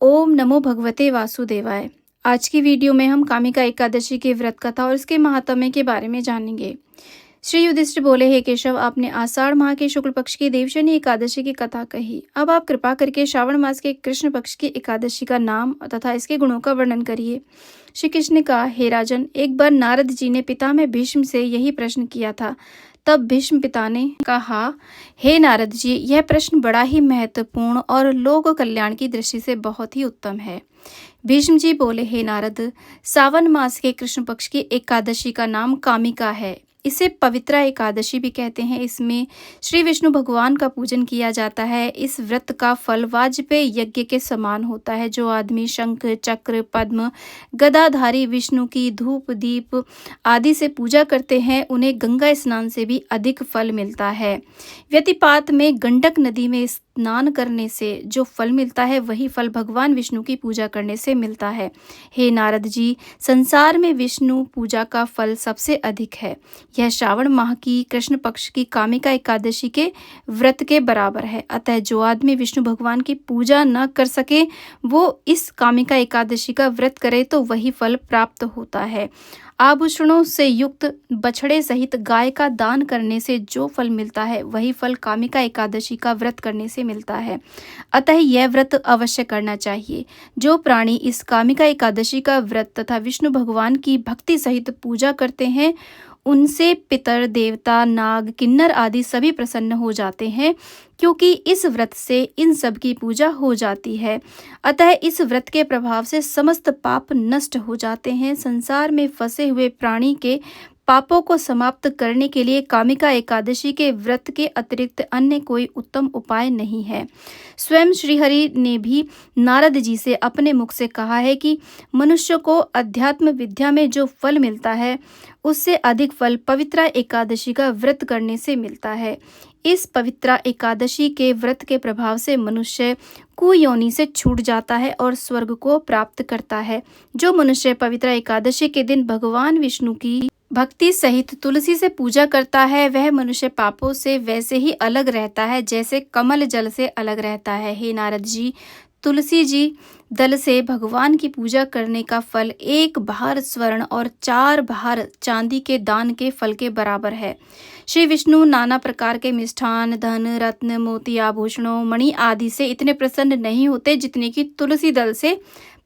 ओम नमो भगवते वासुदेवाय। आज की वीडियो में हम कामिका एकादशी के व्रत कथा और इसके महात्म्य के बारे में जानेंगे। श्री युधिष्ठिर बोले, हे केशव, आपने आषाढ़ माह के शुक्ल पक्ष की देवशनी एकादशी की कथा कही। अब आप कृपा करके श्रावण मास के कृष्ण पक्ष की एकादशी का नाम तथा इसके गुणों का वर्णन करिए। श्री कृष्ण ने कहा, हे राजन, एक बार नारद जी ने पितामह भीष्म से यही प्रश्न किया था। तब भीष्म पिता ने कहा, हे नारद जी, यह प्रश्न बड़ा ही महत्वपूर्ण और लोक कल्याण की दृष्टि से बहुत ही उत्तम है। भीष्म जी बोले, हे नारद, सावन मास के कृष्ण पक्ष की एकादशी का नाम कामिका है। इसे पवित्रा एकादशी भी कहते हैं। इसमें श्री विष्णु भगवान का पूजन किया जाता है। इस व्रत का फल वाजपेय यज्ञ के समान होता है। जो आदमी शंख, चक्र, पद्म, गदाधारी विष्णु की धूप दीप आदि से पूजा करते हैं, उन्हें गंगा स्नान से भी अधिक फल मिलता है। व्यतिपात में गंडक नदी में स्नान करने से जो फल मिलता है, वही फल भगवान विष्णु की पूजा करने से मिलता है। हे नारद जी, संसार में विष्णु पूजा का फल सबसे अधिक है। यह श्रावण माह की कृष्ण पक्ष की कामिका एकादशी के व्रत के बराबर है। अतः जो आदमी विष्णु भगवान की पूजा न कर सके, वो इस कामिका एकादशी का व्रत करे तो वही फल प्राप्त होता है। आभूषणों से युक्त बछड़े सहित गाय का दान करने से जो फल मिलता है, वही फल कामिका एकादशी का व्रत करने से मिलता है। अतः यह व्रत अवश्य करना चाहिए। जो प्राणी इस कामिका एकादशी का व्रत तथा विष्णु भगवान की भक्ति सहित पूजा करते हैं, उनसे पितर, देवता, नाग, किन्नर आदि सभी प्रसन्न हो जाते हैं, क्योंकि इस व्रत से इन सब की पूजा हो जाती है। अतः इस व्रत के प्रभाव से समस्त पाप नष्ट हो जाते हैं। संसार में फंसे हुए प्राणी के पापों को समाप्त करने के लिए कामिका एकादशी के व्रत के अतिरिक्त अन्य कोई उत्तम उपाय नहीं है। स्वयं श्रीहरि ने भी नारद जी से अपने मुख से कहा है कि मनुष्य को अध्यात्म विद्या में जो फल मिलता है, उससे अधिक फल पवित्रा एकादशी का व्रत करने से मिलता है। इस पवित्रा एकादशी के व्रत के प्रभाव से मनुष्य कुयोनि से छूट जाता है और स्वर्ग को प्राप्त करता है। जो मनुष्य पवित्रा एकादशी के दिन भगवान विष्णु की भक्ति सहित तुलसी से पूजा करता है, वह मनुष्य पापों से वैसे ही अलग रहता है जैसे कमल जल से अलग रहता है। हे नारद जी, तुलसी जी दल से भगवान की पूजा करने का फल 1 भार स्वर्ण और 4 भार चांदी के दान के फल के बराबर है। श्री विष्णु नाना प्रकार के मिष्ठान, धन, रत्न, मोती, आभूषणों, मणि आदि से इतने प्रसन्न नहीं होते जितने कि तुलसी दल से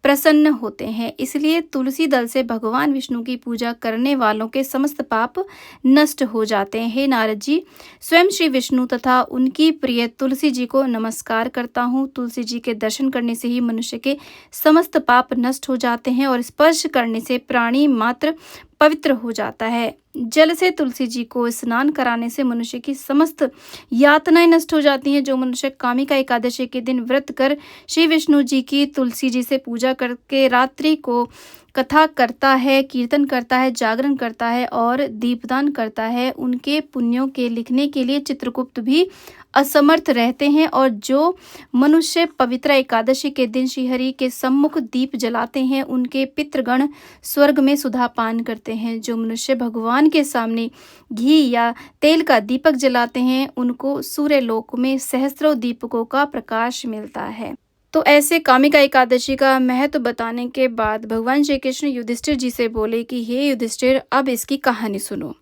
प्रसन्न होते हैं। इसलिए तुलसी दल से भगवान विष्णु की पूजा करने वालों के समस्त पाप नष्ट हो जाते हैं। हे नारद जी, स्वयं श्री विष्णु तथा उनकी प्रिय तुलसी जी को नमस्कार करता हूँ। तुलसी जी के दर्शन करने से ही मनुष्य के समस्त पाप नष्ट हो जाते हैं और स्पर्श करने से प्राणी मात्र पवित्र हो जाता है। जल से तुलसी जी को स्नान कराने से मनुष्य की समस्त यातनाएं नष्ट हो जाती हैं। जो मनुष्य कामिका एकादशी के दिन व्रत कर श्री विष्णु जी की तुलसी जी से पूजा करके रात्रि को कथा करता है, कीर्तन करता है, जागरण करता है और दीपदान करता है, उनके पुण्यों के लिखने के लिए चित्रगुप्त भी असमर्थ रहते हैं। और जो मनुष्य पवित्र एकादशी के दिन श्रीहरि के सम्मुख दीप जलाते हैं, उनके पितृगण स्वर्ग में सुधा पान करते हैं। जो मनुष्य भगवान के सामने घी या तेल का दीपक जलाते हैं, उनको सूर्य लोक में सहस्त्रों दीपकों का प्रकाश मिलता है। तो ऐसे कामिका एकादशी का महत्व बताने के बाद भगवान श्री कृष्ण युधिष्ठिर जी से बोले कि हे युधिष्ठिर, अब इसकी कहानी सुनो।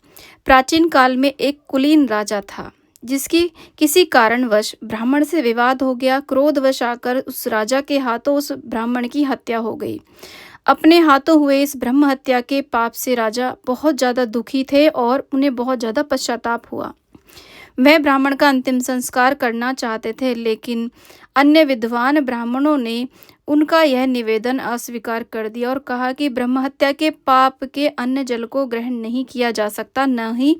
प्राचीन काल में एक कुलीन राजा था, जिसकी किसी कारणवश ब्राह्मण से विवाद हो गया। क्रोधवश आकर उस राजा के हाथों उस ब्राह्मण की हत्या हो गई। अपने हाथों हुए इस ब्रह्म हत्या के पाप से राजा बहुत ज़्यादा दुखी थे और उन्हें बहुत ज़्यादा पश्चाताप हुआ। वह ब्राह्मण का अंतिम संस्कार करना चाहते थे, लेकिन अन्य विद्वान ब्राह्मणों ने उनका यह निवेदन अस्वीकार कर दिया और कहा कि ब्रह्म हत्या के पाप के अन्न जल को ग्रहण नहीं किया जा सकता, न ही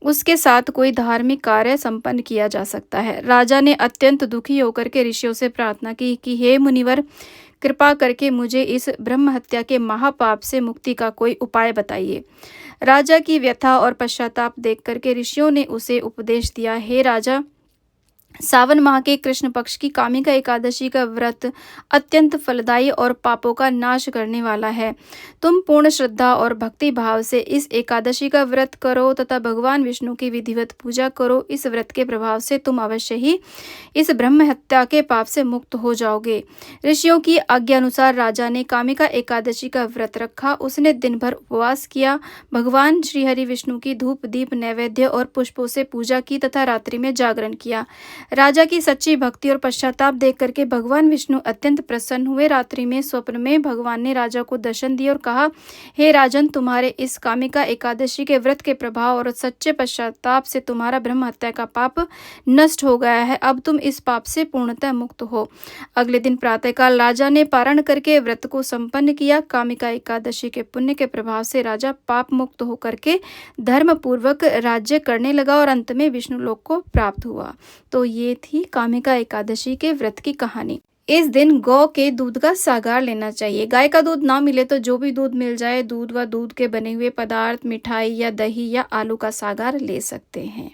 उसके साथ कोई धार्मिक कार्य संपन्न किया जा सकता है। राजा ने अत्यंत दुखी होकर के ऋषियों से प्रार्थना की कि हे मुनिवर, कृपा करके मुझे इस ब्रह्म हत्या के महापाप से मुक्ति का कोई उपाय बताइए। राजा की व्यथा और पश्चाताप देख करके ऋषियों ने उसे उपदेश दिया, हे राजा, सावन माह के कृष्ण पक्ष की कामिका एकादशी का व्रत अत्यंत फलदायी और पापों का नाश करने वाला है। तुम पूर्ण श्रद्धा और भक्ति भाव से इस एकादशी का व्रत करो तथा भगवान विष्णु की विधिवत पूजा करो। इस व्रत के प्रभाव से तुम अवश्य ही इस ब्रह्म हत्या के पाप से मुक्त हो जाओगे। ऋषियों की आज्ञा अनुसार राजा ने कामिका एकादशी का व्रत रखा। उसने दिन भर उपवास किया, भगवान श्री हरि विष्णु की धूप दीप नैवेद्य और पुष्पों से पूजा की तथा रात्रि में जागरण किया। राजा की सच्ची भक्ति और पश्चाताप देख करके भगवान विष्णु अत्यंत प्रसन्न हुए। रात्रि में स्वप्न में भगवान ने राजा को दर्शन दिए और कहा, हे राजन, तुम्हारे इस कामिका एकादशी के व्रत के प्रभाव और सच्चे पश्चाताप से तुम्हारा ब्रह्म हत्या का पाप नष्ट हो गया है। अब तुम इस पाप से पूर्णतः मुक्त हो। अगले दिन प्रातःकाल राजा ने पारण करके व्रत को संपन्न किया। कामिका एकादशी के पुण्य के प्रभाव से राजा पाप मुक्त होकर के धर्म पूर्वक राज्य करने लगा और अंत में विष्णु लोक को प्राप्त हुआ। तो ये थी कामिका एकादशी के व्रत की कहानी। इस दिन गौ के दूध का सागार लेना चाहिए। गाय का दूध ना मिले तो जो भी दूध मिल जाए, दूध व दूध के बने हुए पदार्थ, मिठाई या दही या आलू का सागार ले सकते हैं।